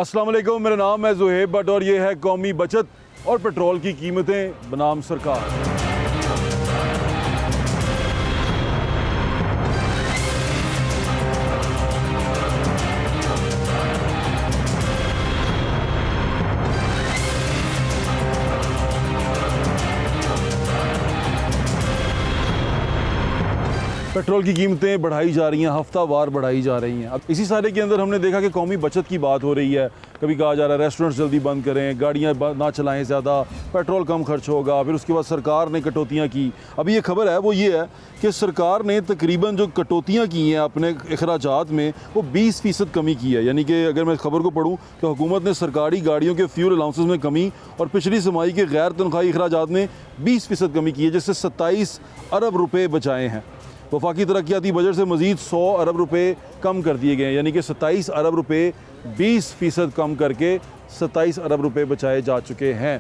अस्सलाम वालेकुम, मेरा नाम है ज़ुहैब भट्ट और ये है कौमी बचत और पेट्रोल की कीमतें बनाम सरकार। पेट्रोल की कीमतें बढ़ाई जा रही हैं, हफ्तावार बढ़ाई जा रही हैं। अब इसी सारे के अंदर हमने देखा कि कौमी बचत की बात हो रही है। कभी कहा जा रहा है रेस्टोरेंट्स जल्दी बंद करें, गाड़ियाँ ना चलाएं ज़्यादा, पेट्रोल कम खर्च होगा। फिर उसके बाद सरकार ने कटौतियाँ की। अभी ये खबर है वो ये है कि सरकार ने तकरीबन जो कटौतियाँ की हैं अपने अखराजात में वो 20% कमी की है। यानी कि अगर मैं खबर को पढ़ूँ तो हुकूमत ने सरकारी गाड़ियों के फ्यूल अलाउंसेस में कमी और पिछली तिमाही के गैर तनख्वाही अखराजात में 20% कमी की है, जिससे 27 अरब रुपये बचाए हैं। वफाकी तरक्याती बजट से मज़ीद 100 अरब रुपये कम कर दिए गए हैं, यानी कि 27 अरब रुपये 20% कम करके 27 अरब रुपये बचाए जा चुके हैं।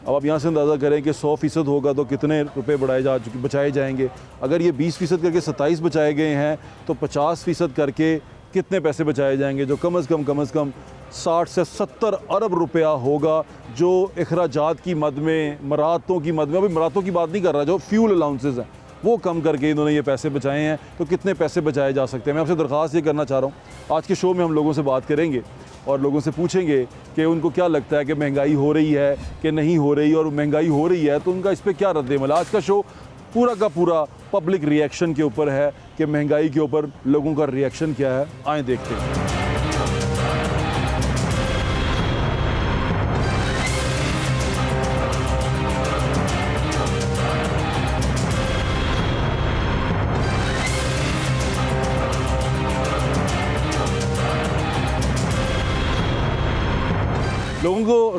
अब आप यहाँ से अंदाज़ा करें कि 100% होगा तो कितने रुपए बचाए जाएंगे। अगर ये 20% करके 27 बचाए गए हैं तो 50% करके कितने पैसे बचाए जाएंगे, जो कम अज़ कम 60 से 70 अरब रुपया होगा, जो अखराजात की मद में, मरातों की मद में, अभी मरातों की बात नहीं कर रहा, जो फ्यूल अलाउंसेस हैं वो कम करके इन्होंने ये पैसे बचाए हैं। तो कितने पैसे बचाए जा सकते हैं, मैं आपसे दरख्वास्त ये करना चाह रहा हूँ। आज के शो में हम लोगों से बात करेंगे और लोगों से पूछेंगे कि उनको क्या लगता है कि महंगाई हो रही है कि नहीं हो रही, और महंगाई हो रही है तो उनका इस पर क्या रद्द-ए-अमल। आज का शो पूरा का पूरा पब्लिक रिएक्शन के ऊपर है कि महंगाई के ऊपर लोगों का रिएक्शन क्या है। आएँ देखते हैं।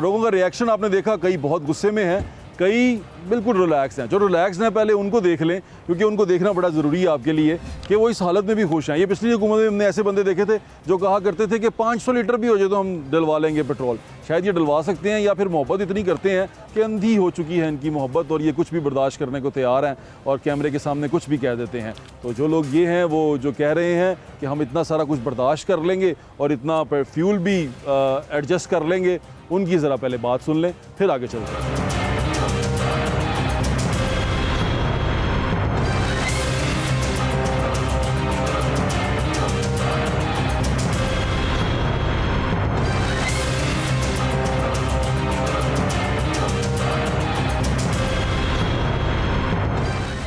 लोगों का रिएक्शन आपने देखा, कई बहुत गुस्से में हैं, कई बिल्कुल रिलैक्स हैं। जो रिलैक्स हैं पहले उनको देख लें, क्योंकि उनको देखना बड़ा ज़रूरी है आपके लिए कि वो इस हालत में भी खुश हैं। ये पिछली हुकूमत में हमने ऐसे बंदे देखे थे जो कहा करते थे कि 500 लीटर भी हो जाए तो हम डलवा लेंगे पेट्रोल। शायद ये डलवा सकते हैं या फिर मोहब्बत इतनी करते हैं कि अंधी हो चुकी है इनकी मोहब्बत और ये कुछ भी बर्दाश्त करने को तैयार हैं और कैमरे के सामने कुछ भी कह देते हैं। तो जो लोग ये हैं वो जो कह रहे हैं कि हम इतना सारा कुछ बर्दाश्त कर लेंगे और इतना फ्यूल भी एडजस्ट कर लेंगे, उनकी ज़रा पहले बात सुन लें, फिर आगे चलते हैं।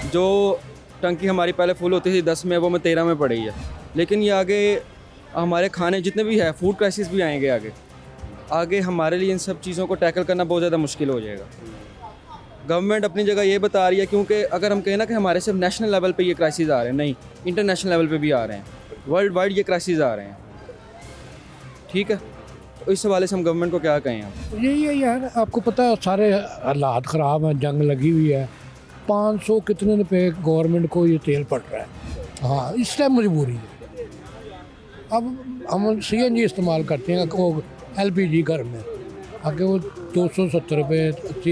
जो टंकी हमारी पहले फुल होती थी 10 में, वो में 13 में पड़ी है। लेकिन ये आगे हमारे खाने जितने भी है, फूड क्राइसिस भी आएंगे आगे हमारे लिए इन सब चीज़ों को टैकल करना बहुत ज़्यादा मुश्किल हो जाएगा। गवर्नमेंट अपनी जगह ये बता रही है, क्योंकि अगर हम कहें ना कि हमारे सिर्फ नेशनल लेवल पे ये क्राइसिस आ रहे हैं, नहीं, इंटरनेशनल लेवल पे भी आ रहे हैं, वर्ल्ड वाइड ये क्राइसिस आ रहे हैं। ठीक है, तो इस हवाले से हम गवर्नमेंट को क्या कहें? हम यही है यार, आपको पता है सारे हालात ख़राब हैं, जंग लगी हुई है, 500 कितने रुपए गवर्नमेंट को ये तेल पड़ रहा है। हाँ, इस टाइम मजबूरी है। अब हम CNG इस्तेमाल करते हैं, वो LPG घर में आगे वो 270 रुपये 80,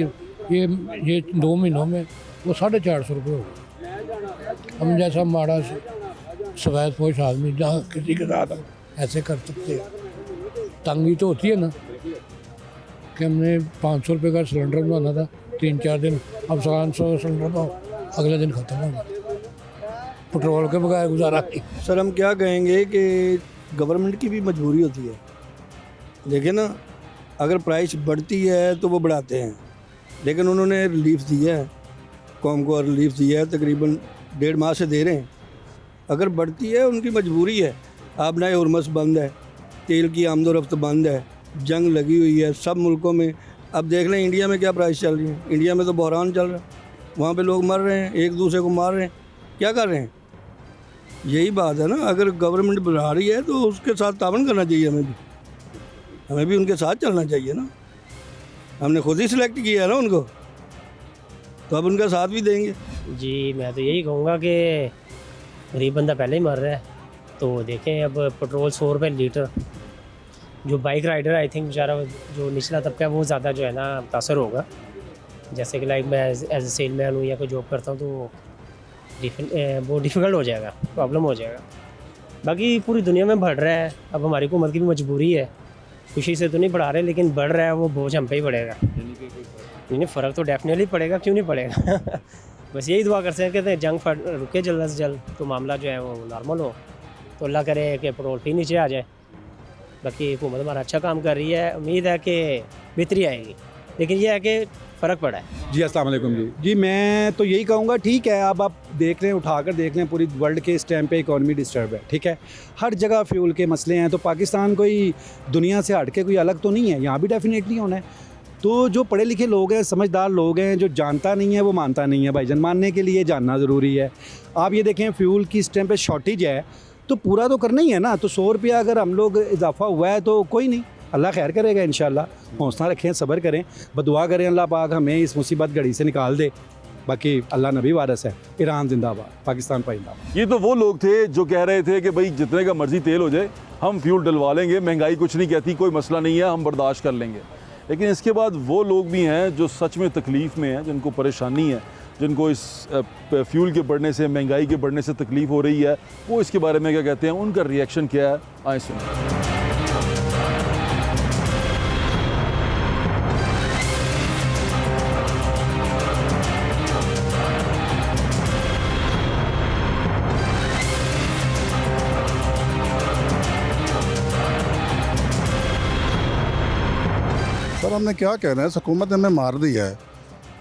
ये 2 महीनों में वो 450 रुपये हो गए। हम जैसा माड़ा सफ़ेद पोश आदमी जहाँ किसी के साथ हम ऐसे कर सकते हैं, तंगी तो होती है ना कि हमने 500 रुपये का सिलेंडर बनाना था 3-4 दिन, अब 500 सिलेंडर तो अगले दिन ख़त्म हो गया। पेट्रोल के बगैर गुजारा नहीं। सर हम क्या कहेंगे कि गवर्नमेंट की भी मजबूरी होती है। देखिए ना, अगर प्राइस बढ़ती है तो वो बढ़ाते हैं, लेकिन उन्होंने रिलीफ दिया है, कौम को रिलीफ दिया है, तकरीबन 1.5 माह से दे रहे हैं। अगर बढ़ती है उनकी मजबूरी है। आप नए हुरमस बंद है, तेल की आमदोरफ्त बंद है, जंग लगी हुई है सब मुल्कों में। अब देख लें इंडिया में क्या प्राइस चल रही है। इंडिया में तो बहरान चल रहा है, वहाँ पे लोग मर रहे हैं, एक दूसरे को मार रहे हैं, क्या कर रहे हैं। यही बात है ना, अगर गवर्नमेंट बढ़ा रही है तो उसके साथ तावन करना चाहिए, हमें भी उनके साथ चलना चाहिए ना। हमने खुद ही सिलेक्ट किया है ना उनको, तो अब उनका साथ भी देंगे। जी मैं तो यही कहूँगा कि गरीब बंदा पहले ही मर रहा है, तो देखें अब पेट्रोल 100 रुपये लीटर। जो बाइक राइडर आई थिंक बेचारा जो निचला तबका है वो ज़्यादा जो है ना मुतासर होगा। जैसे कि लाइक मैं एज ए सेलमैन हूँ या कोई जॉब करता हूँ, तो वो डिफ़िकल्ट हो जाएगा, प्रॉब्लम हो जाएगा। बाकी पूरी दुनिया में बढ़ रहा है, अब हमारी हुकूमत की भी मजबूरी है खुशी से तो नहीं बढ़ा रहे, लेकिन बढ़ रहा है वो बोझ हम पे ही पड़ेगा। नहीं, फ़र्क तो डेफिनेटली पड़ेगा, क्यों नहीं पड़ेगा। बस यही दुआ कर सकते हैं जंग रुके जल्द से जल्द, तो मामला जो है वो नॉर्मल हो, तो अल्लाह करे कि पेट्रोल फिर नीचे आ जाए। बाकी हुकूमत हमारा अच्छा काम कर रही है, उम्मीद है कि बेहतरी आएगी, लेकिन ये है कि फ़र्क पड़ा है। जी अस्सलाम वालेकुम जी मैं तो यही कहूँगा, ठीक है, अब आप देख रहे हैं, उठाकर देख लें, पूरी वर्ल्ड के इस टाइम पे इकॉनमी डिस्टर्ब है, ठीक है, हर जगह फ्यूल के मसले हैं, तो पाकिस्तान कोई दुनिया से हट के कोई अलग तो नहीं है, यहाँ भी डेफिनेटली होना है। तो जो पढ़े लिखे लोग हैं, समझदार लोग हैं, जो जानता नहीं है वो मानता नहीं है भाईजान, मानने के लिए जानना ज़रूरी है। आप ये देखें फ्यूल की इस टाइम पे शॉर्टेज है, तो पूरा तो करना ही है ना, तो 100 रुपया अगर हम लोग इजाफा हुआ है तो कोई नहीं, अल्लाह खैर करेगा इंशाल्लाह। हौसला रखें, सब्र करें, बदुआ करें अल्लाह पाक हमें इस मुसीबत घड़ी से निकाल दे। बाकी अल्लाह नबी वारस है। ईरान जिंदाबाद, पाकिस्तान जिंदाबाद। ये तो वो लोग थे जो कह रहे थे कि भाई जितने का मर्जी तेल हो जाए हम फ्यूल डलवा लेंगे, महंगाई कुछ नहीं कहती, कोई मसला नहीं है, हम बर्दाश्त कर लेंगे। लेकिन इसके बाद वो लोग भी हैं जो सच में तकलीफ़ में हैं, जिनको परेशानी है, जिनको इस फ्यूल के बढ़ने से, महंगाई के बढ़ने से तकलीफ़ हो रही है, वो इसके बारे में क्या कहते हैं, उनका रिएक्शन क्या है, आए सुनिए। सर हमने क्या कहना है, हुकूमत ने हमें मार दिया है।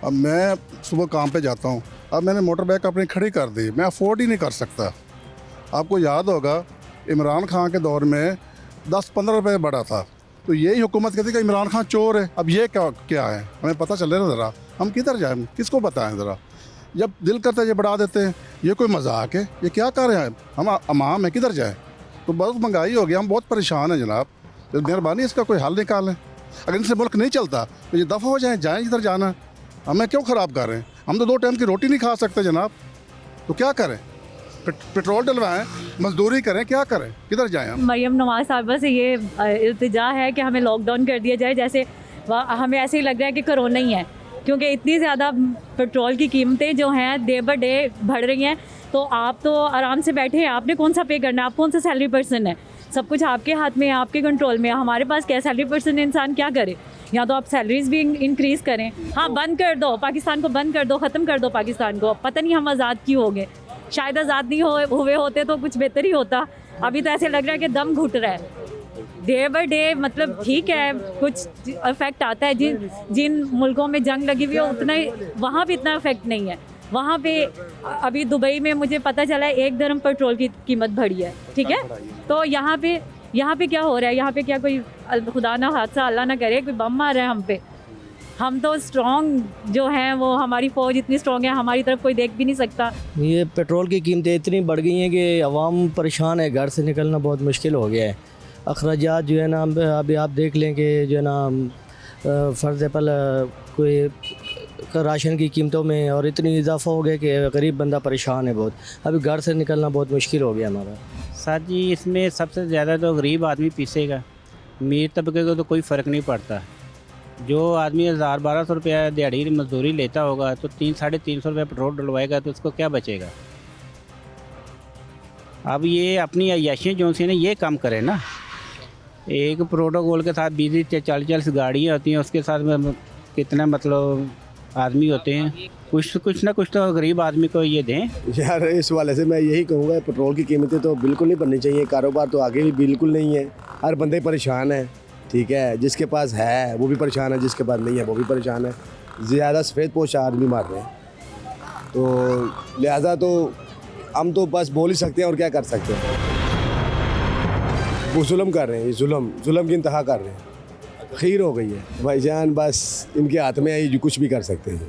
अब मैं सुबह काम पे जाता हूँ, अब मैंने मोटर बाइक अपनी खड़ी कर दी, मैं अफोर्ड ही नहीं कर सकता। आपको याद होगा इमरान खान के दौर में 10-15 रुपये बढ़ा था, तो यही हुकूमत कहती कि इमरान खान चोर है। अब ये क्या है, हमें पता चले ना ज़रा, हम किधर जाएँ, किसको बताएं ज़रा। जब दिल करता है ये बढ़ा देते हैं, ये कोई मजाक है, ये क्या कर रहे हैं हम अमाम है, किधर जाएँ। तो बहुत महंगाई हो गई, हम बहुत परेशान हैं जनाब, तो मेहरबानी इसका कोई हल निकालें। अगर इनसे मुल्क नहीं चलता तो ये दफ़ा हो जाएँ जिधर जाना है, हमें क्यों ख़राब कर रहे हैं। हम तो 2 टाइम की रोटी नहीं खा सकते जनाब, तो क्या करें, पेट्रोल डलवाएं, मजदूरी करें, क्या करें, किधर जाएं हम। मरियम नवाज साहिबा से ये इल्तिजा है कि हमें लॉकडाउन कर दिया जाए, जैसे हमें ऐसे ही लग रहा है कि कोरोना ही है, क्योंकि इतनी ज़्यादा पेट्रोल की कीमतें जो हैं डे बाय डे बढ़ रही हैं। तो आप तो आराम से बैठे हैं, आपने कौन सा पे करना है, आप कौन सा सैलरी पर्सन है, सब कुछ आपके हाथ में है, आपके कंट्रोल में है। हमारे पास क्या सैलरी पर्सन इंसान क्या करे, या तो आप सैलरीज भी इंक्रीज़ करें, हाँ बंद कर दो पाकिस्तान को, बंद कर दो, ख़त्म कर दो पाकिस्तान को। पता नहीं हम आज़ाद क्यों हो गए, शायद आज़ाद नहीं हुए होते तो कुछ बेहतर ही होता। अभी तो ऐसे लग रहा है कि दम घुट रहा है डे बाय डे। मतलब ठीक है, कुछ इफेक्ट आता है, जिन मुल्कों में जंग लगी हुई है उतना वहाँ भी इतना इफेक्ट नहीं है। वहाँ पे अभी दुबई में मुझे पता चला है 1 दरम पेट्रोल की कीमत बढ़ी है, ठीक है। तो यहाँ पे क्या हो रहा है, यहाँ पे क्या कोई खुदा ना हादसा अल्लाह ना करे कोई बम मार रहा है हम पे। हम तो स्ट्रॉन्ग जो हैं, वो हमारी फ़ौज इतनी स्ट्रॉन्ग है, हमारी तरफ कोई देख भी नहीं सकता। ये पेट्रोल की कीमतें इतनी बढ़ गई हैं कि आवाम परेशान है, घर से निकलना बहुत मुश्किल हो गया है। अखराजात जो है ना, अभी आप देख लें कि जो है ना फ़र्ज़ पल कोई राशन की कीमतों में और इतनी इजाफा हो गया कि गरीब बंदा परेशान है बहुत, अभी घर से निकलना बहुत मुश्किल हो गया हमारा। साथ जी इसमें सबसे ज़्यादा तो गरीब आदमी पीसेगा, अमीर तबके को तो कोई फ़र्क नहीं पड़ता। जो आदमी 1000-1200 रुपया दिहाड़ी मजदूरी लेता होगा तो 300-350 रुपये पेट्रोल डलवाएगा तो उसको क्या बचेगा। अब ये अपनी अय्याशियाँ जो सी ना ये काम करे ना, एक प्रोटोकॉल के साथ 20-40 गाड़ियाँ होती हैं, उसके साथ में कितना मतलब आदमी होते हैं, कुछ ना कुछ तो गरीब आदमी को ये दें। यार इस वाले से मैं यही कहूँगा, पेट्रोल की कीमतें तो बिल्कुल नहीं बढ़नी चाहिए, कारोबार तो आगे भी बिल्कुल नहीं है, हर बंदे परेशान है, ठीक है, जिसके पास है वो भी परेशान है, जिसके पास नहीं है वो भी परेशान है। ज़्यादा सफ़ेद पोश आदमी मार रहे हैं, तो लिहाजा तो हम तो बस बोल ही सकते हैं और क्या कर सकते हैं। वो जुल्म कर रहे हैं, जुल्म की इंतहा कर रहे हैं, खीर हो गई है भाईजान, बस इनके हाथ में है, कुछ भी कर सकते हैं,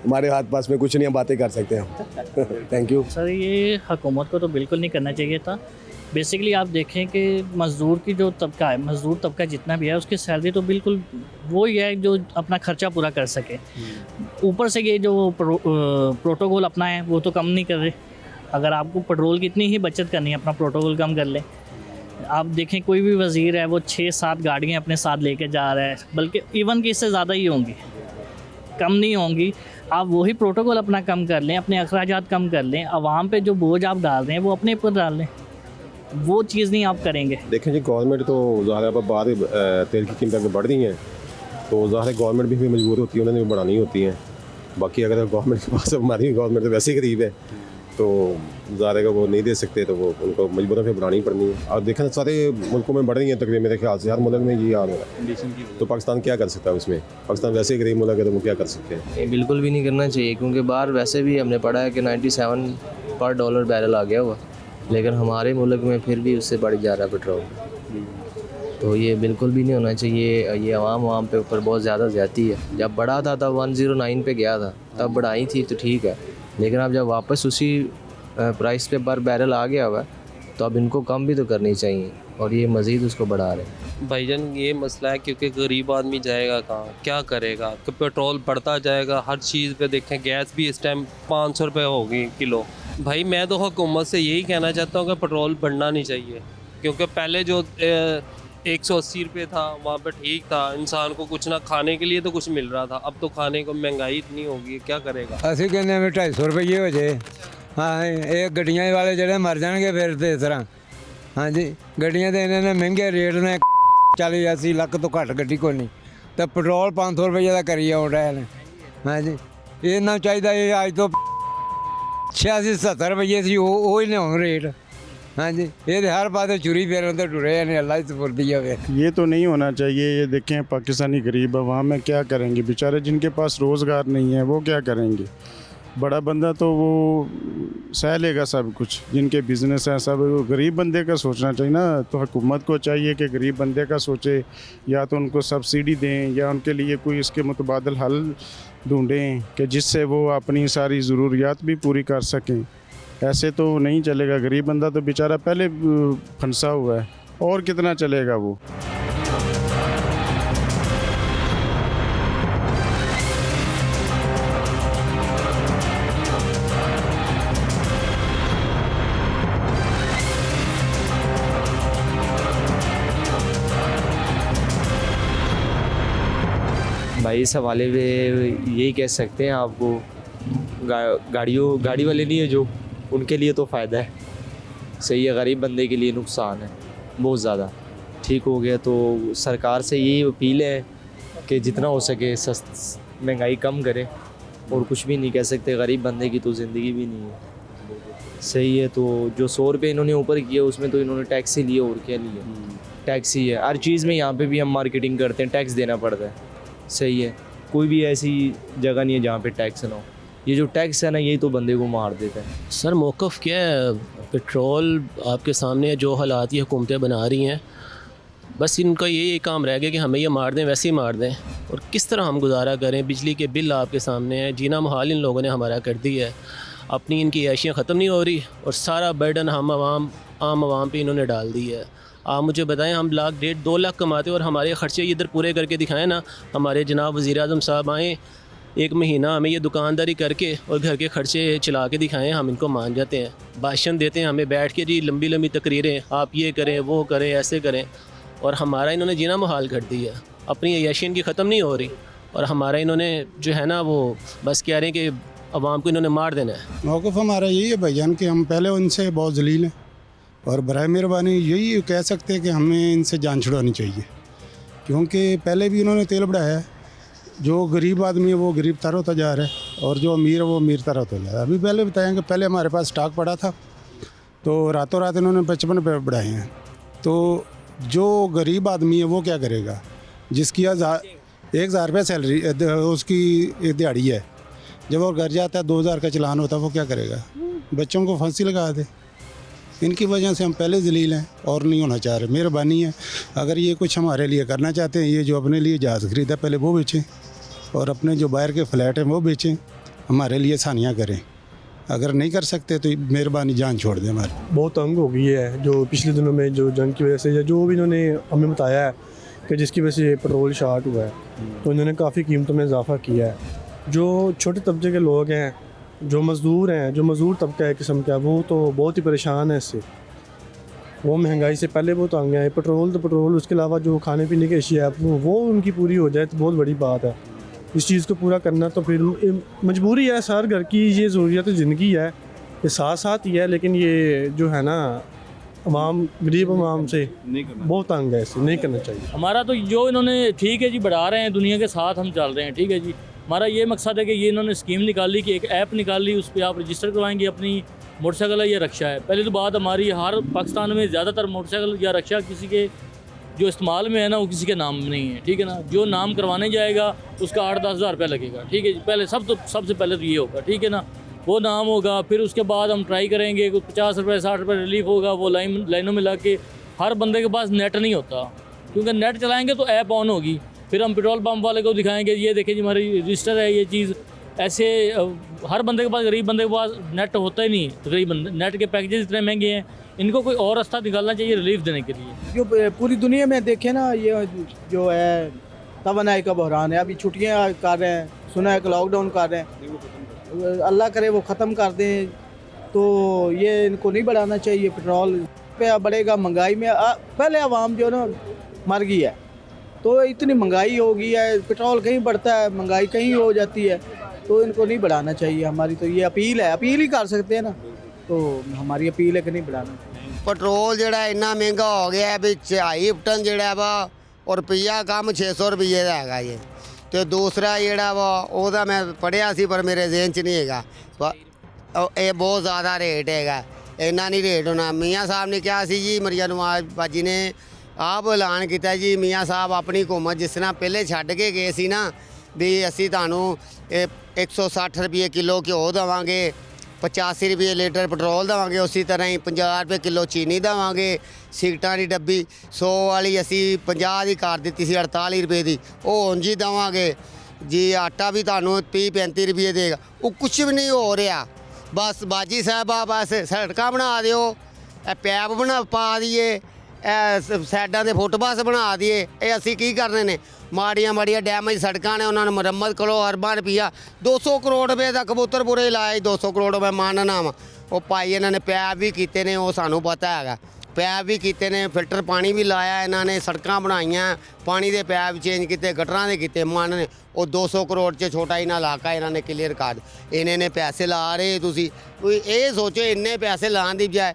हमारे हाथ पास में कुछ नहीं, हम बातें कर सकते हैं हम। Thank you sir. ये हुकूमत को तो बिल्कुल नहीं करना चाहिए था। बेसिकली आप देखें कि मज़दूर की जो तबका है, मज़दूर तबका जितना भी है, उसकी सैलरी तो बिल्कुल वो ही है जो अपना ख़र्चा पूरा कर सके। ऊपर से ये जो प्रोटोकॉल अपना है वो तो कम नहीं कर रहे। अगर आपको पेट्रोल की इतनी ही बचत करनी है, अपना प्रोटोकॉल कम कर ले। आप देखें कोई भी वज़ीर है वो 6-7 गाड़ियाँ अपने साथ लेके जा रहा है, बल्कि इवन कि इससे ज़्यादा ही होंगी, कम नहीं होंगी। आप वही प्रोटोकॉल अपना कम कर लें, अपने अखराजात कम कर लें, आवाम पे जो बोझ आप डाल रहे हैं वो अपने ऊपर डाल लें। वो चीज़ नहीं आप करेंगे। देखें जी, गवर्नमेंट तो ज़ाहिर है बाद तेल की कीमतें बढ़ रही हैं तो ज़ाहिर है गवर्नमेंट भी मजबूर होती है, उन्होंने भी बढ़ानी होती हैं। बाकी अगर गवर्नमेंट के पास हमारी गवर्नमेंट तो वैसे ही गरीब है तो ज़ाहिर है वो नहीं दे सकते, तो वो उनको मजबूरन फिर बढ़ानी पड़नी है। और देखें सारे मुल्कों में बढ़ रही हैं तकरीबन, मेरे ख्याल से हर मुल्क में ये हाल हो रहा है। तो पाकिस्तान क्या कर सकता है उसमें? पाकिस्तान वैसे ही गरीब मुल्क है तो वो क्या कर सकते हैं? ये बिल्कुल भी नहीं करना चाहिए, क्योंकि बाहर वैसे भी हमने पढ़ा है कि 97 पर डॉलर बैरल आ गया हुआ, लेकिन हमारे मुल्क में फिर भी उससे बढ़ जा रहा है पेट्रोल। तो ये बिल्कुल भी नहीं होना चाहिए। ये आवाम पे ऊपर बहुत ज़्यादा ज़्यादती है। जब बढ़ा था तब 109 पे गया था, तब बढ़ाई थी तो ठीक है, लेकिन अब जब वापस उसी प्राइस पे पर बैरल आ गया हुआ तो अब इनको कम भी तो करनी चाहिए, और ये मज़ीद उसको बढ़ा रहे हैं। भाईजान ये मसला है क्योंकि गरीब आदमी जाएगा कहाँ, क्या करेगा? कि पेट्रोल बढ़ता जाएगा, हर चीज़ पे देखें, गैस भी इस टाइम 500 रुपये होगी किलो। भाई मैं तो हुकूमत से यही कहना चाहता हूँ कि पेट्रोल बढ़ना नहीं चाहिए, क्योंकि पहले जो 180 रुपये था वहाँ पे ठीक था, इंसान को कुछ ना खाने के लिए तो कुछ मिल रहा था। अब तो खाने को महंगाई इतनी होगी, क्या करेगा? ਅਸੀਂ ਕਹਿੰਦੇ ਵੀ 250 ਰੁਪਏ ਹੋ ਜੇ। ਹਾਂ ਇਹ ਗੱਡੀਆਂ ਵਾਲੇ ਜਿਹੜੇ ਮਰ ਜਾਣਗੇ ਫਿਰ ਤੇ ਇਸ ਤਰ੍ਹਾਂ। ਹਾਂਜੀ ਗੱਡੀਆਂ ਦੇ ਇਹਨਾਂ ਨੇ ਮਹਿੰਗੇ ਰੇਟ ਨੇ, 40-80 ਲੱਖ ਤੋਂ ਘੱਟ ਗੱਡੀ ਕੋਈ ਨਹੀਂ, ਤੇ ਪੈਟਰੋਲ 500 ਰੁਪਏ ਦਾ ਕਰੀ ਆਉਣ ਰਹੇ ਨੇ। ਹਾਂਜੀ ਇਹਨਾਂ ਨੂੰ ਚਾਹੀਦਾ ਇਹ ਅੱਜ ਤੋਂ 86-70 ਰੁਪਏ ਸੀ ਉਹ ਹੀ ਲਿਆਉਣ ਰੇਟ। हाँ जी ये हर बात चुरी फिर तो टुरे ने अल्लाह से फुर्ती है। ये तो नहीं होना चाहिए। ये देखें पाकिस्तानी गरीब अवाम में क्या करेंगे बेचारे, जिनके पास रोज़गार नहीं है वो क्या करेंगे? बड़ा बंदा तो वो सह लेगा सब कुछ, जिनके बिज़नेस हैं सब। गरीब बंदे का सोचना चाहिए ना, तो हुकूमत को चाहिए कि गरीब बंदे का सोचे, या तो उनको सब्सिडी दें या उनके लिए कोई इसके मुतबादल हल ढूँढें कि जिससे वो अपनी सारी ज़रूरियात भी पूरी कर सकें। ऐसे तो नहीं चलेगा। गरीब बंदा तो बेचारा पहले फंसा हुआ है, और कितना चलेगा वो। भाई इस हवाले में यही कह सकते हैं आपको, गाड़ी वाले नहीं है जो, उनके लिए तो फ़ायदा है, सही है। गरीब बंदे के लिए नुकसान है बहुत ज़्यादा। ठीक हो गया तो सरकार से यही अपील है कि जितना हो सके महंगाई कम करें, और कुछ भी नहीं कह सकते। गरीब बंदे की तो ज़िंदगी भी नहीं है, सही है। तो जो 100 रुपये इन्होंने ऊपर किया उसमें तो इन्होंने टैक्स ही लिया, और क्या लिया? टैक्स ही है हर चीज़ में। यहाँ पे भी हम मार्केटिंग करते हैं, टैक्स देना पड़ता है, सही है। कोई भी ऐसी जगह नहीं है जहाँ पे टैक्स ना हो। ये जो टैक्स है ना, यही तो बंदे को मार देता है। सर मौक़िफ़ क्या है? पेट्रोल आपके सामने जो हालात ये हुकूमतें बना रही हैं, बस इनका ये काम रह गया कि हमें ये मार दें, वैसे ही मार दें, और किस तरह हम गुजारा करें। बिजली के बिल आपके सामने है, जीना मुहाल इन लोगों ने हमारा कर दिया है। अपनी इनकी ऐशियाँ ख़त्म नहीं हो रही, और सारा बर्डन हम आम आवाम पे इन्होंने डाल दी है। आप मुझे बताएं, हम 1.5-2 लाख कमाते और हमारे ख़र्चे इधर पूरे करके दिखाएं ना। हमारे जनाब वज़ीर-ए-आज़म साहब आएँ, एक महीना हमें ये दुकानदारी करके और घर के खर्चे चला के दिखाएं, हम इनको मान जाते हैं। भाषण देते हैं हमें बैठ के, जी लंबी लंबी तकरीरें, आप ये करें वो करें ऐसे करें, और हमारा इन्होंने जीना मुहाल कर दिया। अपनी अय्याशी इनकी ख़त्म नहीं हो रही, और हमारा इन्होंने जो है ना वो बस कह रहे हैं कि आवाम को इन्होंने मार देना है। मौक़िफ़ हमारा यही है भाईजान कि हम पहले उनसे बहुत ज़लील हैं, और बराए मेहरबानी यही कह सकते हैं कि हमें इनसे जान छुड़ानी चाहिए, क्योंकि पहले भी इन्होंने तेल बढ़ाया है। जो गरीब आदमी है वो गरीब तर होता जा रहा है, और जो अमीर है वो अमीर तर होता जा रहा है। अभी पहले बताएँ कि पहले हमारे पास स्टॉक पड़ा था, तो रातों रात इन्होंने 55 रुपये बढ़ाए हैं। तो जो गरीब आदमी है वो क्या करेगा? जिसकी 1,000 रुपये सैलरी उसकी एक दिहाड़ी है, जब वो घर जाता है 2,000 का चलान होता है, वो क्या करेगा? बच्चों को फांसी लगा दे। इनकी वजह से हम पहले ज़लील हैं और नहीं होना चाह रहे। मेहरबानी है, अगर ये कुछ हमारे लिए करना चाहते हैं, ये जो अपने लिए जहाज़ खरीदा पहले वो बेचें, और अपने जो बाहर के फ्लैट हैं वो बेचें, हमारे लिए आसानियाँ करें। अगर नहीं कर सकते तो मेहरबानी जान छोड़ दें हमारी। बहुत तंग हो गई है जो पिछले दिनों में जो जंग की वजह से, या जो भी इन्होंने हमें बताया है कि जिसकी वजह से पेट्रोल शार्ट हुआ है, तो इन्होंने काफ़ी कीमतों में इजाफा किया है। जो छोटे तबके के लोग हैं, जो मज़दूर हैं, जो मज़दूर तबका है किस्म का, वो तो बहुत ही परेशान है इससे। वो महंगाई से पहले बहुत तंग है। पेट्रोल तो पेट्रोल, उसके अलावा जो खाने पीने की अशिया है वो उनकी पूरी हो जाए तो बहुत बड़ी बात है। इस चीज़ को पूरा करना तो फिर मजबूरी है, हर घर की ये ज़रूरियत ज़िंदगी है, ये साथ साथ ही है। लेकिन ये जो है ना, अवाम गरीब अवाम से बहुत तंग है, इससे नहीं करना चाहिए। हमारा तो जो इन्होंने ठीक है जी बढ़ा रहे हैं, दुनिया के साथ हम चल रहे हैं, ठीक है जी। हमारा ये मकसद है कि ये इन्होंने स्कीम निकाली कि एक ऐप निकाली, उस पर आप रजिस्टर करवाएंगे अपनी मोटरसाइकिल है या रक्षा है। पहले तो बात हमारी हर पाकिस्तान में ज़्यादातर मोटरसाइकिल या रक्षा किसी के जो इस्तेमाल में है ना वो किसी के नाम में नहीं है, ठीक है ना। जो नाम करवाने जाएगा उसका 8-10 हज़ार रुपया लगेगा, ठीक है जी। पहले सबसे पहले तो ये होगा, ठीक है ना, वो नाम होगा। फिर उसके बाद हम ट्राई करेंगे, कुछ 50 रुपये 60 रुपये रिलीफ होगा, वो लाइनों में लग के। हर बंदे के पास नेट नहीं होता, क्योंकि नेट चलाएँगे तो ऐप ऑन होगी, फिर हम पेट्रोल पंप वाले को दिखाएंगे ये देखें जी हमारी रजिस्टर है ये चीज़। ऐसे हर बंदे के पास, गरीब बंदे के पास नेट होता ही नहीं। गरीब नेट के पैकेजेस इतने महंगे हैं, इनको कोई और रास्ता निकालना चाहिए रिलीफ देने के लिए। जो पूरी दुनिया में देखें ना, ये जो है तवानाई का बहरान है। अभी छुट्टियां कर रहे हैं, सुना है कि लॉकडाउन कर रहे हैं, अल्लाह करे वो ख़त्म कर दें। तो ये इनको नहीं बढ़ाना चाहिए, पेट्रोल पे बढ़ेगा, महंगाई में पहले आवाम जो ना मर गई है, तो इतनी महंगाई हो गई है, पेट्रोल कहीं बढ़ता है, महंगाई कहीं हो जाती है, तो इनको नहीं बढ़ाना चाहिए। हमारी तो ये अपील है, अपील ही कर सकते हैं ना, तो हमारी अपील है कि नहीं बढ़ाना चाहिए। पेट्रोल ਜਿਹੜਾ ਇੰਨਾ ਮਹਿੰਗਾ ਹੋ ਗਿਆ ਹੈ ਵੀ 2.5 ਟਨ ਜਿਹੜਾ ਵਾ ਔਰ ਰੁਪਈਆ ਕੰਮ 600 ਰੁਪਏ ਦਾ ਹੈਗਾ ਜੀ। ਤੇ ਦੂਸਰਾ ਜਿਹੜਾ ਵਾ ਉਹਦਾ ਮੈਂ ਪੜਿਆ ਸੀ ਪਰ ਮੇਰੇ ਜ਼ਿਹਨ 'ਚ ਨਹੀਂ ਹੈਗਾ, ਇਹ ਬਹੁਤ ਜ਼ਿਆਦਾ ਰੇਟ ਹੈਗਾ, ਇੰਨਾ ਨਹੀਂ ਰੇਟ ਹੋਣਾ। ਮੀਆਂ ਸਾਹਿਬ ਨੇ ਕਿਹਾ ਸੀ ਜੀ, ਮਰੀਆ ਨਵਾਜ਼ ਬਾਜੀ ਨੇ ਆਪ ਐਲਾਨ ਕੀਤਾ ਜੀ, ਮੀਆਂ ਸਾਹਿਬ ਆਪਣੀ ਹਕੂਮਤ ਜਿਸ ਤਰ੍ਹਾਂ ਪਹਿਲੇ ਛੱਡ ਕੇ ਗਏ ਸੀ ਨਾ ਵੀ ਅਸੀਂ ਤੁਹਾਨੂੰ 160 ਰੁਪਏ ਕਿਲੋ ਘਿਓ ਦੇਵਾਂਗੇ, 85 ਰੁਪਏ ਲੀਟਰ ਪੈਟਰੋਲ ਦੇਵਾਂਗੇ, ਉਸੇ ਤਰ੍ਹਾਂ ਹੀ 50 ਰੁਪਏ ਕਿਲੋ ਚੀਨੀ ਦੇਵਾਂਗੇ, ਸਿਗਰਟਾਂ ਦੀ ਡੱਬੀ 100 ਵਾਲੀ ਅਸੀਂ 50 ਦੀ ਕਰ ਦਿੱਤੀ ਸੀ 48 ਰੁਪਏ ਦੀ, ਉਹ ਉਂਝ ਹੀ ਦੇਵਾਂਗੇ ਜੀ। ਆਟਾ ਵੀ ਤੁਹਾਨੂੰ 30-35 ਰੁਪਏ ਦੇਗਾ। ਉਹ ਕੁਛ ਵੀ ਨਹੀਂ ਹੋ ਰਿਹਾ। ਬਸ ਬਾਜੀ ਸਾਹਿਬਾ ਬਸ ਸੜਕਾਂ ਬਣਾ ਦਿਓ, ਇਹ ਪੈਪ ਪਾ ਦਈਏ, ਸਾਈਡਾਂ ਦੇ ਫੁੱਟਪਾਥ ਬਣਾ ਦਈਏ। ਇਹ ਅਸੀਂ ਕੀ ਕਰਨੇ ਨੇ? ਮਾੜੀਆਂ ਡੈਮੇਜ ਸੜਕਾਂ ਨੇ, ਉਹਨਾਂ ਨੂੰ ਮੁਰੰਮਤ ਕਰੋ। ਅਰਬਾਂ ਰੁਪਈਆ 200 ਕਰੋੜ ਰੁਪਏ ਦਾ ਕਬੂਤਰਪੁਰੇ ਲਾਇਆ, 200 ਕਰੋੜ ਰੁਪਏ ਮਾਨਣਾ ਵਾ। ਉਹ ਭਾਈ ਇਹਨਾਂ ਨੇ ਪੈਪ ਵੀ ਕੀਤੇ ਨੇ, ਉਹ ਸਾਨੂੰ ਪਤਾ ਹੈਗਾ, ਪੈਪ ਵੀ ਕੀਤੇ ਨੇ, ਫਿਲਟਰ ਪਾਣੀ ਵੀ ਲਾਇਆ ਇਹਨਾਂ ਨੇ, ਸੜਕਾਂ ਬਣਾਈਆਂ, ਪਾਣੀ ਦੇ ਪੈਪ ਚੇਂਜ ਕੀਤੇ, ਗਟਰਾਂ ਦੇ ਕੀਤੇ ਮਨ ਨੇ। ਉਹ 200 ਕਰੋੜ 'ਚ ਛੋਟਾ ਹੀ ਨਾ ਇਲਾਕਾ ਇਹਨਾਂ ਨੇ ਕਲੀਅਰ ਕਰ। ਇਹਨੇ ਨੇ ਪੈਸੇ ਲਾ ਰਹੇ, ਤੁਸੀਂ ਕੋਈ ਇਹ ਸੋਚੋ ਇੰਨੇ ਪੈਸੇ ਲਾਉਣ ਦੀ ਬਜਾਏ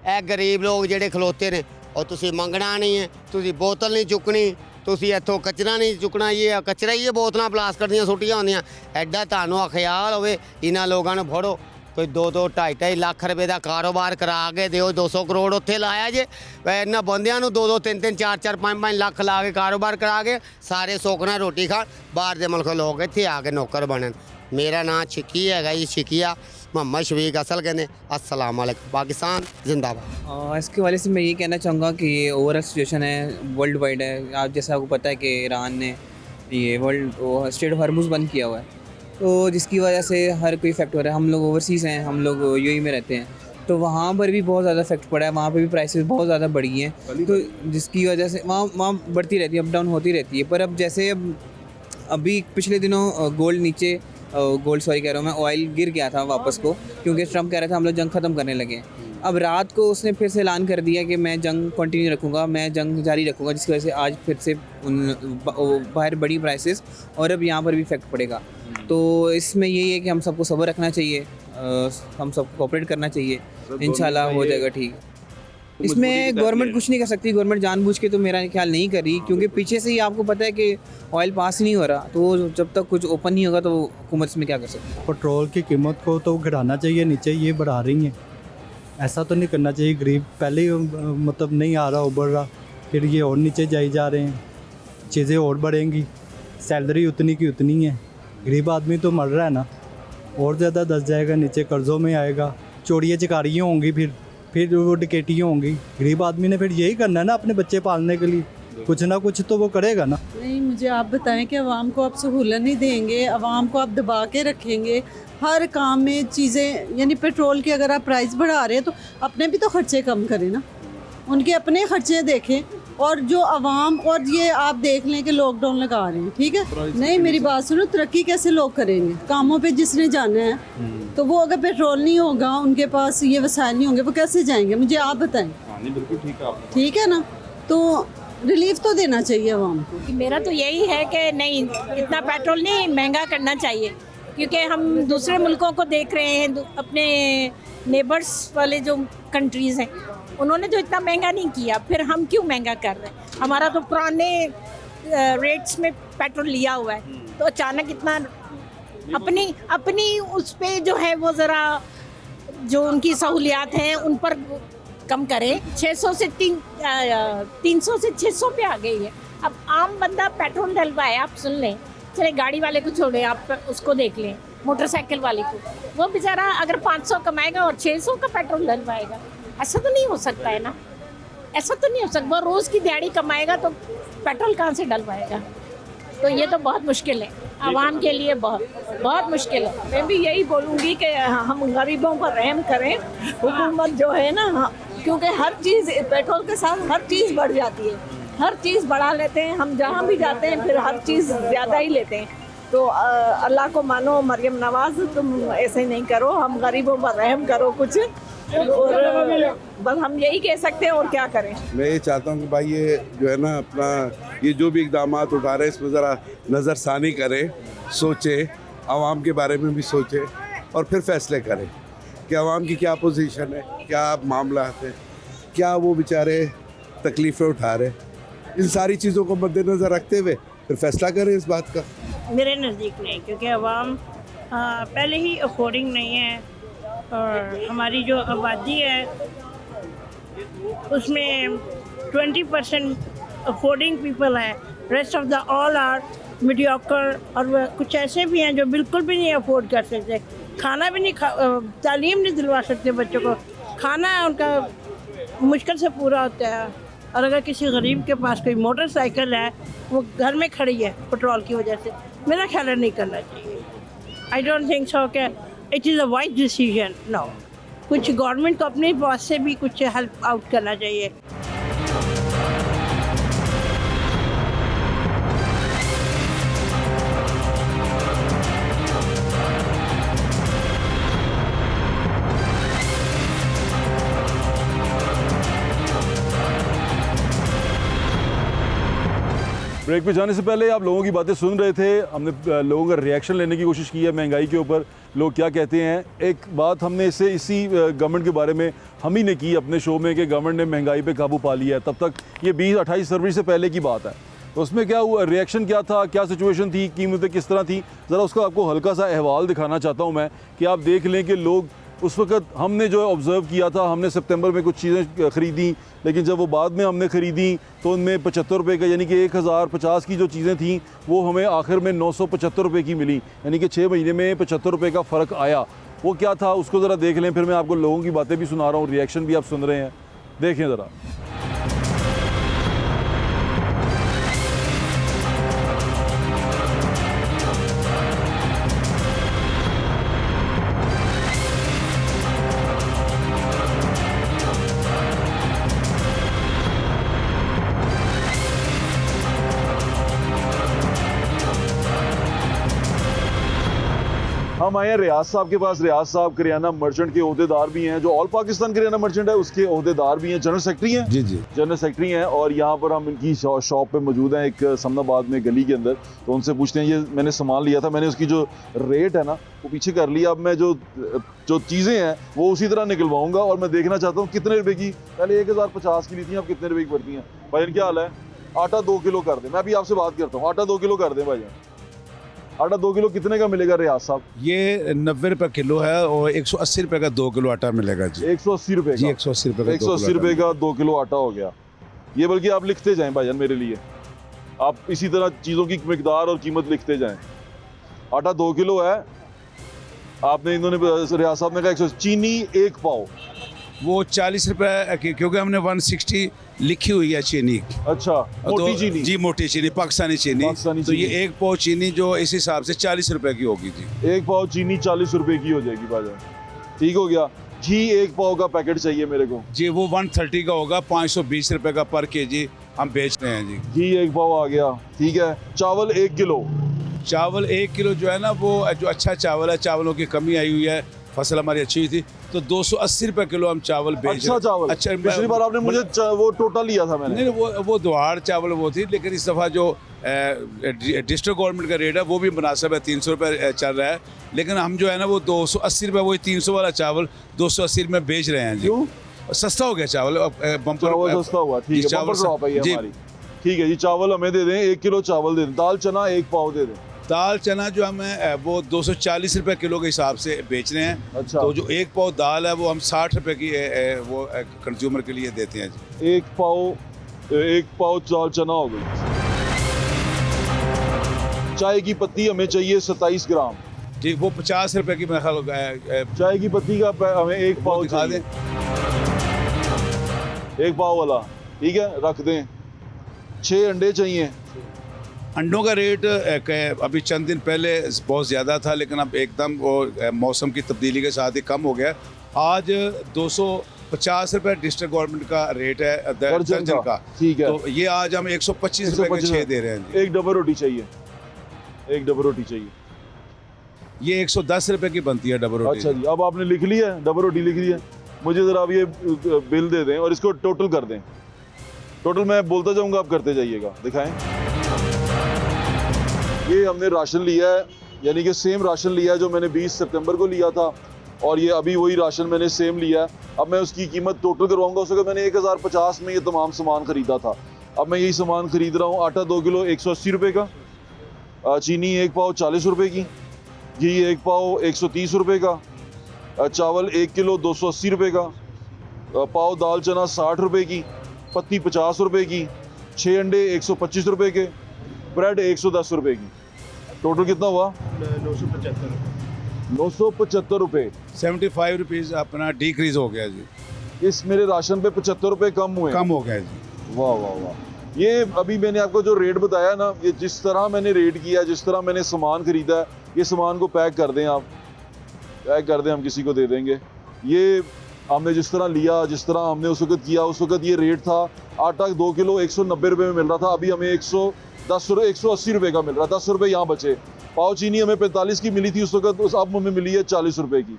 ਇਹ ਗਰੀਬ ਲੋਕ ਜਿਹੜੇ ਖਲੋਤੇ ਨੇ, ਉਹ ਤੁਸੀਂ ਮੰਗਣਾ ਨਹੀਂ ਹੈ, ਤੁਸੀਂ ਬੋਤਲ ਨਹੀਂ ਚੁੱਕਣੀ, ਤੁਸੀਂ ਇੱਥੋਂ ਕਚਰਾ ਨਹੀਂ ਚੁੱਕਣਾ। ਇਹ ਕਚਰਾ ਹੀ ਇਹ ਬੋਤਲਾਂ ਪਲਾਸਟਿਕ ਦੀਆਂ ਸੁੱਟੀਆਂ ਹੁੰਦੀਆਂ। ਐਡਾ ਤੁਹਾਨੂੰ ਖਿਆਲ ਹੋਵੇ, ਇਹਨਾਂ ਲੋਕਾਂ ਨੂੰ ਫੜੋ, ਕੋਈ 2-2 2.5 ਲੱਖ ਰੁਪਏ ਦਾ ਕਾਰੋਬਾਰ ਕਰਾ ਕੇ ਦਿਓ। 200 ਕਰੋੜ ਉੱਥੇ ਲਾਇਆ ਜੇ, ਇਹਨਾਂ ਬੰਦਿਆਂ ਨੂੰ 2-2 3-3 4-4 5-5 ਲੱਖ ਲਾ ਕੇ ਕਾਰੋਬਾਰ ਕਰਾ ਕੇ ਸਾਰੇ ਸੁੱਖ ਨਾਲ ਰੋਟੀ ਖਾਣ। ਬਾਹਰ ਦੇ ਮੁਲਕ ਲੋਕ ਇੱਥੇ ਆ ਕੇ ਨੌਕਰ ਬਣਨ। मेरा नाम छिकी है जी, छिकिया मोहम्मद शफीक असल कहने। अस्सलाम वालेकुम, पाकिस्तान जिंदाबाद। इसके वाले से मैं ये कहना चाहूँगा कि ये ओवरऑल सिचुएशन है, वर्ल्ड वाइड है। आप जैसा आपको पता है कि ईरान ने ये स्ट्रेट ऑफ हॉर्मुज़ बंद किया हुआ है, तो जिसकी वजह से हर कोई इफेक्ट हो रहा है। हम लोग ओवरसीज़ हैं, हम लोग यूएई में रहते हैं, तो वहाँ पर भी बहुत ज़्यादा इफेक्ट पड़ा है। वहाँ पर भी प्राइसेस बहुत ज़्यादा बढ़ी हैं, तो जिसकी वजह से वहाँ बढ़ती रहती है, अप डाउन होती रहती है। पर अब जैसे अभी पिछले दिनों गोल्ड कह रहा हूँ मैं, ऑयल गिर गया था वापस को, क्योंकि ट्रम्प कह रहा था हम लोग जंग ख़त्म करने लगे। अब रात को उसने फिर से ऐलान कर दिया कि मैं जंग कंटिन्यू रखूँगा, मैं जंग जारी रखूँगा, जिसकी वजह से आज फिर से बाहर बड़ी प्राइसेस और अब यहाँ पर भी इफेक्ट पड़ेगा। तो इसमें यही है कि हम सबको सब्र रखना चाहिए, हम सबको कोऑपरेट करना चाहिए, इंशाल्लाह हो जाएगा ठीक। इसमें गवर्नमेंट कुछ नहीं कर सकती, गवर्नमेंट जानबूझ के तो मेरा ख्याल नहीं कर रही, क्योंकि पीछे से ही आपको पता है कि ऑयल पास ही नहीं हो रहा, तो जब तक कुछ ओपन नहीं होगा तो हुकूमत इसमें क्या कर सकती है। पेट्रोल की कीमत को तो घटाना चाहिए, नीचे ये बढ़ा रही हैं, ऐसा तो नहीं करना चाहिए। गरीब पहले ही मतलब नहीं आ रहा, उभर रहा, फिर ये और नीचे जाई जा रहे हैं, चीज़ें और बढ़ेंगी, सैलरी उतनी की उतनी है, गरीब आदमी तो मर रहा है ना, और ज़्यादा दस जाएगा, नीचे कर्ज़ों में आएगा, चोरियाँ चकारियाँ होंगी, फिर वो डकैतियाँ होंगी। गरीब आदमी ने फिर यही करना है ना, अपने बच्चे पालने के लिए कुछ ना कुछ तो वो करेगा ना। नहीं, मुझे आप बताएं कि आवाम को आप सहूलत नहीं देंगे, आवाम को आप दबा के रखेंगे हर काम में चीज़ें, यानी पेट्रोल की अगर आप प्राइस बढ़ा रहे हैं तो अपने भी तो खर्चे कम करें ना, उनके अपने खर्चे देखें। और जो आवाम, और ये आप देख लें कि लॉकडाउन लगा रहे हैं, ठीक है, नहीं मेरी बात सुनो, तरक्की कैसे लोग करेंगे? कामों पे जिसने जाना है, तो वो अगर पेट्रोल नहीं होगा, उनके पास ये वसाइल नहीं होंगे, वो कैसे जाएंगे? मुझे आप बताएं। बिल्कुल ठीक है, ठीक है ना, तो रिलीफ तो देना चाहिए आवाम को। मेरा तो यही है कि नहीं, इतना पेट्रोल नहीं महंगा करना चाहिए, क्योंकि हम दूसरे मुल्कों को देख रहे हैं, अपने नेबर्स वाले जो कंट्रीज़ हैं उन्होंने तो इतना महंगा नहीं किया, फिर हम क्यों महंगा कर रहे हैं? हमारा तो पुराने रेट्स में पेट्रोल लिया हुआ है, तो अचानक इतना अपनी उस पे जो है वो ज़रा जो उनकी सहूलियात हैं उन पर कम करें। 300 से 600 पे आ गई है। अब आम बंदा पेट्रोल डलवाए, आप सुन लें, चले गाड़ी वाले को छोड़े, आप उसको देख लें, मोटरसाइकिल वाले को, वो बेचारा अगर 500 कमाएगा और 600 का पेट्रोल डलवाएगा, ऐसा तो नहीं हो सकता है ना, ऐसा तो नहीं हो सकता। वो रोज़ की दिहाड़ी कमाएगा तो पेट्रोल कहाँ से डलवाएगा? तो ये तो बहुत मुश्किल है, आवाम के लिए बहुत मुश्किल है। मैं भी यही बोलूँगी कि हम गरीबों पर रहम करें, हुकूमत जो है ना, क्योंकि हर चीज़ पेट्रोल के साथ हर चीज़ बढ़ जाती है, हर चीज़ बढ़ा लेते हैं हम, जहाँ भी जाते हैं फिर हर चीज़ ज़्यादा ही लेते हैं। तो अल्लाह को मानो, मरियम नवाज, तुम ऐसे नहीं करो, हम गरीबों पर रहम करो कुछ, और बस हम यही कह सकते हैं, और क्या करें। मैं ये चाहता हूँ कि भाई ये जो है ना अपना ये जो भी इकदाम उठा रहे हैं इसमें ज़रा नज़रसानी करें, सोचें, आवाम के बारे में भी सोचें और फिर फैसले करें कि आवाम की क्या पोजीशन है, क्या मामला है, क्या वो बेचारे तकलीफ़ें उठा रहे, इन सारी चीज़ों को मद्देनज़र रखते हुए फिर फैसला करें इस बात का। मेरे नज़दीक नहीं, क्योंकि आवाम पहले ही अफोर्डिंग नहीं है, और हमारी जो आबादी है उसमें 20% अफोर्डिंग पीपल है, rest of the all are mediocre, और कुछ ऐसे भी हैं जो बिल्कुल भी नहीं अफोर्ड कर सकते, खाना भी नहीं तालीम नहीं दिलवा सकते बच्चों को, खाना उनका मुश्किल से पूरा होता है। और अगर किसी गरीब के पास कोई मोटरसाइकिल है, वो घर में खड़ी है पेट्रोल की वजह से, मेरा ख्याल नहीं करना चाहिए। आई डोंट थिंक सो कि it is a wise decision, no. कुछ गवर्नमेंट को अपने पास से भी कुछ हेल्प आउट करना चाहिए। ब्रेक पे जाने से पहले आप लोगों की बातें सुन रहे थे, हमने लोगों का रिएक्शन लेने की कोशिश की है महंगाई के ऊपर, लोग क्या कहते हैं। एक बात हमने इसी गवर्नमेंट के बारे में हम ही ने की अपने शो में कि गवर्नमेंट ने महंगाई पे काबू पा लिया है। तब तक ये 20-28 फरवरी से पहले की बात है, तो उसमें क्या हुआ, रिएक्शन क्या था, क्या सिचुएशन थी, कीमतें किस तरह थी, ज़रा उसका आपको हल्का सा अहवाल दिखाना चाहता हूँ मैं, कि आप देख लें कि लोग उस वक्त हमने जो है ऑब्ज़र्व किया था, हमने सितंबर में कुछ चीज़ें ख़रीदी, लेकिन जब वो बाद में हमने ख़रीदी तो उनमें 75 रुपये का, यानी कि 1050 की जो चीज़ें थी वो हमें आखिर में 975 रुपये की मिली, यानी कि 6 महीने में 75 रुपये का फ़र्क आया। वो क्या था उसको ज़रा देख लें, फिर मैं आपको लोगों की बातें भी सुना रहा हूँ, रिएक्शन भी आप सुन रहे हैं, देखें ज़रा। हम आए हैं रियाज साहब के पास। रियाज साहब करियाना मर्चेंट के ओहदेदार भी हैं, जो ऑल पाकिस्तान करियाना मर्चेंट है उसके ओहदेदार भी हैं, जनरल सेक्रेटरी हैं। जी जी, जनरल सेक्रेटरी हैं। और यहाँ पर हम इनकी शॉप पे मौजूद हैं, एक समनाबाद में गली के अंदर। तो उनसे पूछते हैं, ये मैंने सामान लिया था, मैंने उसकी जो रेट है ना वो पीछे कर लिया, अब मैं जो चीज़ें हैं वो उसी तरह निकलवाऊंगा, और मैं देखना चाहता हूँ कितने रुपए की, पहले 1050 की ली थी, अब कितने रुपए की पड़ती हैं। भाईजान क्या हाल है? आटा 2 किलो कर दें, मैं अभी आपसे बात करता हूँ, आटा 2 किलो कर दें भाईजान। आटा 2 किलो कितने का मिलेगा रियाज साहब? ये 90 रुपये किलो है और 180 रुपये का 2 किलो आटा मिलेगा जी। 180 रुपये जी, 180 रुपये का 180 रुपये का 2 किलो आटा हो गया। ये बल्कि आप लिखते जाएं भाईजान मेरे लिए, आप इसी तरह चीज़ों की मिकदार और कीमत लिखते जाएं। आटा 2 किलो है, आपने इन्होंने रियाज साहब ने कहा 100। चीनी 1 पाव वो 40 रुपये, क्योंकि हमने 160 लिखी हुई है चीनी। अच्छा, मोटी तो, चीनी? जी मोटी चीनी, पाकिस्तानी चीनी। तो ये 1 पाव चीनी जो इस हिसाब से 40 रुपये की होगी जी। 1 पाव चीनी 40 रुपये की हो जाएगी भाईजान, ठीक हो गया। घी 1 पाव का पैकेट चाहिए मेरे को जी, वो 130 का होगा, 520 रुपये का पर केजी हम बेच रहे हैं जी। घी 1 पाव आ गया, ठीक है। चावल 1 किलो? चावल 1 किलो जो है ना, वो जो अच्छा चावल है, चावलों की कमी आई हुई है, फसल हमारी अच्छी हुई थी, तो 280 रुपये किलो हम चावल बेच रहे हैं। अच्छा चावल? अच्छा, पिछली बार आपने मुझे वो टोटल लिया था मैंने। नहीं, वो दोहार चावल वो थी, लेकिन इस दफ़ा जो डिस्ट्रिक्ट गवर्नमेंट का रेट है वो भी मुनासिब है, 300 रुपये चल रहा है, लेकिन हम जो है ना वो 280 रुपये, वही 300 वाला चावल 280 में बेच रहे हैं जी। सस्ता हो गया चावल, बम्पर चावल सस्ता हुआ, ठीक है, बम्पर क्रॉप है ये जी। हमारी। ठीक है जी, चावल हमें दे दें, 1 किलो चावल दे दें। दाल चना 1 पाव दे दें। दाल चना जो हमें वो 240 रुपये किलो के हिसाब से बेच रहे हैं। अच्छा। तो जो 1 पाव दाल है वो हम 60 रुपये की वो कंज्यूमर के लिए देते हैं जी। 1 पाव दाल चना हो गई। चाय की पत्ती हमें चाहिए 27 ग्राम। जी, वो 50 रुपये की मेरा ख्याल चाय की पत्ती का हमें 1 पाव दिखा दें। 1 पाव वाला, ठीक है, रख दें। 6 अंडे चाहिए। अंडों का रेट अभी चंद दिन पहले बहुत ज़्यादा था, लेकिन अब एकदम वो मौसम की तब्दीली के साथ ही कम हो गया। आज 250 रुपये डिस्ट्रिक्ट गवर्नमेंट का रेट है दर्जन का। ठीक है, तो ये आज हम 125 रुपये के 6 दे रहे हैं। एक डबल रोटी चाहिए, एक डबल रोटी चाहिए। ये 110 रुपये की बनती है डबल रोटी। अच्छा जी, अब आपने लिख लिया है, डबल रोटी लिख ली है। मुझे ज़रा अब ये बिल दे दें और इसको टोटल कर दें। टोटल मैं बोलता जाऊँगा, आप करते जाइएगा। दिखाएं, ये हमने राशन लिया है, यानी कि सेम राशन लिया है जो मैंने 20 सितंबर को लिया था, और ये अभी वही राशन मैंने सेम लिया है। अब मैं उसकी कीमत टोटल करवाऊंगा। उस वक्त मैंने 1050 में ये तमाम सामान ख़रीदा था। अब मैं यही सामान ख़रीद रहा हूँ। आटा 2 किलो 180 रुपये का, चीनी 1 पाव 40 रुपये की, घी 1 पाव 130 रुपये का, चावल 1 किलो 280 रुपये का, पाव दाल चना 60 रुपये की, पत्ती 50 रुपये की, 6 अंडे 125 रुपये के, ब्रेड 110 रुपये की। टोटल कितना हुआ? 975 रुपये। 75 रुपीज़ अपना डिक्रीज़ हो गया जी। इस मेरे राशन पे 75 रुपये कम हुए। कम हो गया जी। वाह वाह वाह। ये अभी मैंने आपको जो रेट बताया ना, ये जिस तरह मैंने रेट किया, जिस तरह मैंने सामान ख़रीदा है, ये सामान को पैक कर दें आप, पैक कर दें, हम किसी को दे देंगे। ये हमने जिस तरह लिया, जिस तरह हमने उस वक्त किया, उस वक्त ये रेट था। आटा 2 किलो 190 रुपये में मिल रहा था, अभी हमें 180 रुपये का मिल रहा है। 10 रुपये यहाँ बचे। पाव चीनी हमें 45 की मिली थी उस वक्त, अब हमें मिली है 40 रुपये की।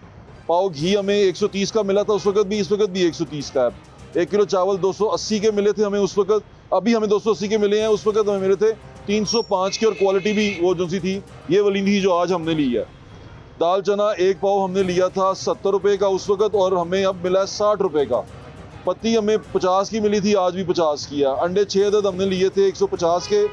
पाव घी हमें 130 का मिला था उस वक्त भी, इस वक्त भी 130 का है। 1 किलो चावल 280 के मिले थे हमें उस वक्त, अभी हमें 280 के मिले हैं। उस वक्त हमें मिले थे 305 के, और क्वालिटी भी वो जो सी थी ये वाली थी जो आज हमने ली है। दाल चना 1 पाव हमने लिया था 70 रुपये का उस वक्त, और हमें अब मिला है 60 रुपये का। पत्ती हमें 50 की मिली थी, आज भी 50 की है। अंडे 6 अदद हमने लिए थे 150 के,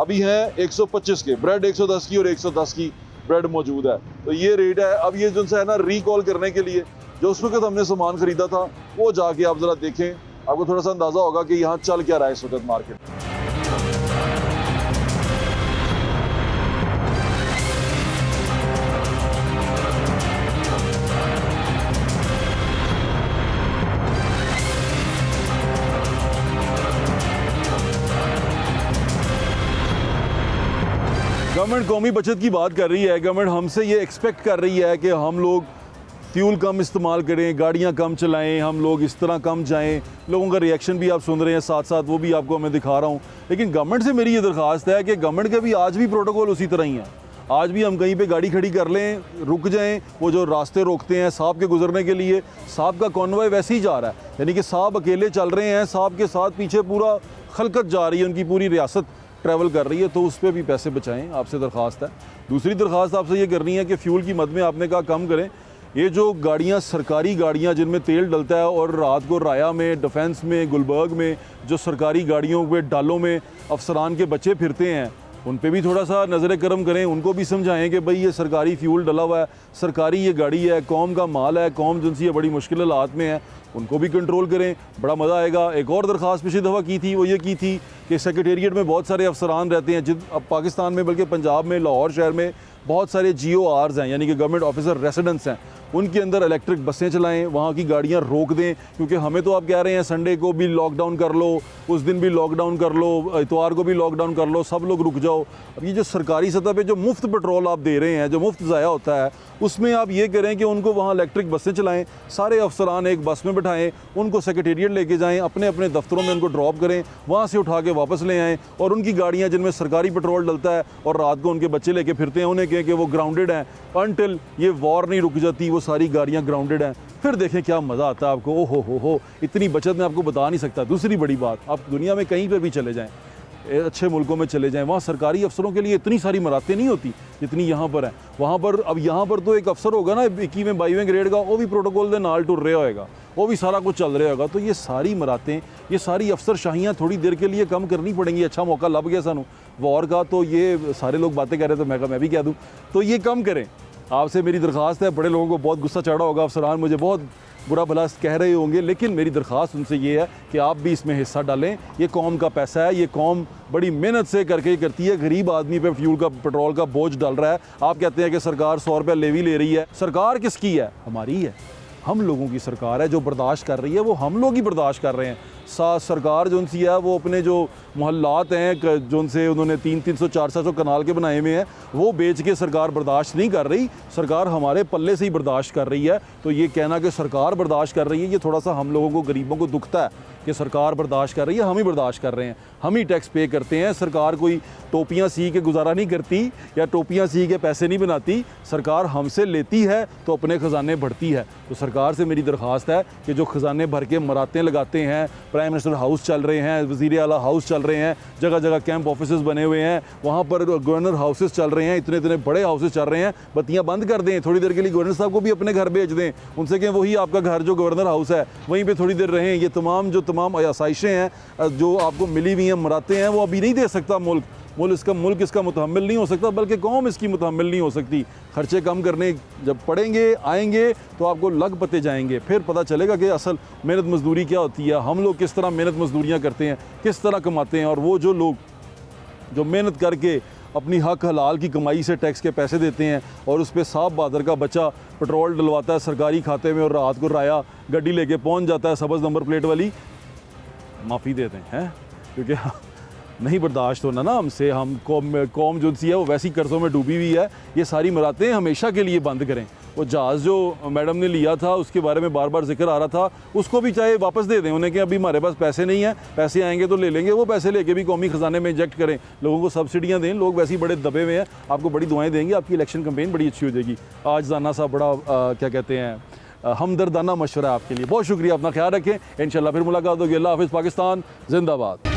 अभी हैं 125 के। ब्रेड 110 की और 110 की ब्रेड मौजूद है। तो ये रेट है। अब ये जो है ना, रिकॉल करने के लिए जो उस वक्त हमने सामान ख़रीदा था, वो जाके आप ज़रा देखें, आपको थोड़ा सा अंदाज़ा होगा कि यहाँ चल क्या रहा है इस वक्त मार्केट में। गवर्नमेंट कौमी बचत की बात कर रही है। गवर्नमेंट हमसे ये एक्सपेक्ट कर रही है कि हम लोग फ्यूल कम इस्तेमाल करें, गाड़ियां कम चलाएं, हम लोग इस तरह कम जाएं। लोगों का रिएक्शन भी आप सुन रहे हैं, साथ साथ वो भी आपको मैं दिखा रहा हूं। लेकिन गवर्नमेंट से मेरी ये दरख्वास्त है कि गवर्नमेंट के भी आज भी प्रोटोकॉल उसी तरह ही है। आज भी हम कहीं पे गाड़ी खड़ी कर लें, रुक जाएं, वो जो रास्ते रोकते हैं साहब के गुजरने के लिए, साहब का कॉन्वॉय वैसे ही जा रहा है, यानी कि साहब अकेले चल रहे हैं, साहब के साथ पीछे पूरा खलकत जा रही है, उनकी पूरी रियासत ट्रैवल कर रही है। तो उस पर भी पैसे बचाएं, आपसे दरख्वास्त है। दूसरी दरख्वास्त आपसे ये करनी है कि फ्यूल की मद में आपने कहा कम करें। ये जो गाड़ियाँ, सरकारी गाड़ियाँ जिनमें तेल डलता है, और रात को राया में, डिफेंस में, गुलबर्ग में जो सरकारी गाड़ियों पे डालों में अफसरान के बच्चे फिरते हैं, उन पे भी थोड़ा सा नज़र करम करें। उनको भी समझाएं कि भाई ये सरकारी फ्यूल डला हुआ है, सरकारी ये गाड़ी है, कौम का माल है, कौम जिनसी बड़ी मुश्किल हालात में है, उनको भी कंट्रोल करें, बड़ा मज़ा आएगा। एक और दरख्वास्त पिछली दफ़ा की थी, वो ये की थी कि सेक्रेटेरिएट में बहुत सारे अफसरान रहते हैं, अब पाकिस्तान में, बल्कि पंजाब में, लाहौर शहर में बहुत सारे GORs हैं, यानी कि गवर्नमेंट ऑफिसर रेसिडेंट्स हैं। उनके अंदर इलेक्ट्रिक बसें चलाएं, वहाँ की गाड़ियाँ रोक दें, क्योंकि हमें तो आप कह रहे हैं संडे को भी लॉकडाउन कर लो, उस दिन भी लॉकडाउन कर लो, इतवार को भी लॉकडाउन कर लो, सब लोग रुक जाओ। अब ये जो सरकारी सतह पे जो मुफ्त पेट्रोल आप दे रहे हैं, जो मुफ्त ज़ाया होता है, उसमें आप ये करें कि उनको वहाँ इलेक्ट्रिक बसें चलाएं, सारे अफसरान एक बस में बिठाएं, उनको सेक्रेटेरिएट लेके जाएं, अपने अपने दफ्तरों में उनको ड्रॉप करें, वहाँ से उठा के वापस ले आएँ। और उनकी गाड़ियाँ जिनमें सरकारी पेट्रोल डलता है और रात को उनके बच्चे लेके फिरते हैं, उन्हें कहें कि वो ग्राउंडेड हैं, अनटिल ये वॉर नहीं रुक जाती वो सारी गाड़ियाँ ग्राउंडेड हैं। फिर देखें क्या मज़ा आता है आपको। ओहो हो, इतनी बचत मैं आपको बता नहीं सकता। दूसरी बड़ी बात, आप दुनिया में कहीं पर भी चले जाएँ, अच्छे मुल्कों में चले जाएं, वहाँ सरकारी अफसरों के लिए इतनी सारी मरातें नहीं होती जितनी यहाँ पर हैं। वहाँ पर अब यहाँ पर तो एक अफसर होगा ना 21वें 22वें ग्रेड का, वो भी प्रोटोकॉल के नाल टुर रहा होएगा, वो भी सारा कुछ चल रहा होगा। तो ये सारी मरातें, ये सारी अफसरशाहियाँ थोड़ी देर के लिए कम करनी पड़ेंगी। अच्छा मौका लग गया सानू वॉर का, तो ये सारे लोग बातें कर रहे तो मैं भी कह दूँ, तो ये कम करें। आपसे मेरी दरख्वास्त है, बड़े लोगों को बहुत गुस्सा चढ़ा होगा, अफसरान मुझे बहुत बुरा भला कह रहे होंगे, लेकिन मेरी दरख्वास्त उनसे ये है कि आप भी इसमें हिस्सा डालें। ये कौम का पैसा है, ये कौम बड़ी मेहनत से करके करती है। गरीब आदमी पे फ्यूल का, पेट्रोल का बोझ डाल रहा है। आप कहते हैं कि सरकार 100 रुपये लेवी ले रही है। सरकार किसकी है? हमारी है, हम लोगों की सरकार है। जो बर्दाश्त कर रही है वो हम लोग ही बर्दाश्त कर रहे हैं। सरकार जो उनसी है वो अपने जो मोहल्लात हैं जो उनसे उन्होंने 300-400 कनाल के बनाए हुए हैं वो बेच के सरकार बर्दाश्त नहीं कर रही। सरकार हमारे पल्ले से ही बर्दाश्त कर रही है। तो ये कहना कि सरकार बर्दाश्त कर रही है, ये थोड़ा सा हम लोगों को, गरीबों को दुखता है कि सरकार बर्दाश्त कर रही है। हम ही बर्दाश्त कर रहे हैं, हम ही टैक्स पे करते हैं। सरकार कोई टोपियाँ सी के गुजारा नहीं करती या टोपियाँ सी के पैसे नहीं बनाती। सरकार हमसे लेती है तो अपने ख़जाने भरती है। तो सरकार से मेरी दरख्वास्त है कि जो ख़जाने भर के मरातें लगाते हैं, प्राइम मिनिस्टर हाउस चल रहे हैं, वज़ीर आला हाउस चल रहे हैं, जगह जगह कैंप ऑफिस बने हुए हैं, वहाँ पर गवर्नर हाउसेस चल रहे हैं, इतने इतने बड़े हाउसेस चल रहे हैं, बत्तियाँ बंद कर दें। थोड़ी देर के लिए गवर्नर साहब को भी अपने घर भेज दें, उनसे कहें वही आपका घर जो गवर्नर हाउस है वहीं पर थोड़ी देर रहें। ये तमाम आसाइशें हैं जो आपको मिली हुई हैं, मराते हैं, वो अभी नहीं दे सकता मुल्क इसका मुतहम्मिल नहीं हो सकता, बल्कि कौम इसकी मुतहम्मिल नहीं हो सकती। खर्चे कम करने जब पड़ेंगे, आएंगे तो आपको लग पते जाएंगे, फिर पता चलेगा कि असल मेहनत मजदूरी क्या होती है, हम लोग किस तरह मेहनत मजदूरियाँ करते हैं, किस तरह कमाते हैं। और वो जो लोग जो मेहनत करके अपनी हक हलाल की कमाई से टैक्स के पैसे देते हैं और उस पर साहब बहादुर का बच्चा पेट्रोल डलवाता है सरकारी खाते में और रात को राया गड्डी लेके पहुँच जाता है सब्ज़ नंबर प्लेट वाली, माफ़ी देते हैं क्योंकि नहीं बर्दाश्त होना ना हमसे। हम कौम जो सी है वो वैसी कर्ज़ों में डूबी हुई है। ये सारी मरातें हमेशा के लिए बंद करें। वो जहाज़ जो मैडम ने लिया था उसके बारे में बार बार जिक्र आ रहा था, उसको भी चाहे वापस दे दें उन्हें कि अभी हमारे पास पैसे नहीं है, पैसे आएंगे तो ले लेंगे। वो पैसे लेके भी कौमी ख़जाने में इंजेक्ट करें, लोगों को सब्सिडियाँ दें। लोग वैसे ही बड़े दबे हुए हैं, आपको बड़ी दुआएँ देंगे, आपकी इलेक्शन कैंपेन बड़ी अच्छी हो जाएगी। आज जाना सा बड़ा क्या कहते हैं हमदर्दाना मशवरा है आपके लिए। बहुत शुक्रिया, अपना ख्याल रखें, इंशाल्लाह फिर मुलाकात होगी। अल्लाह हाफ़िज़, पाकिस्तान जिंदाबाद।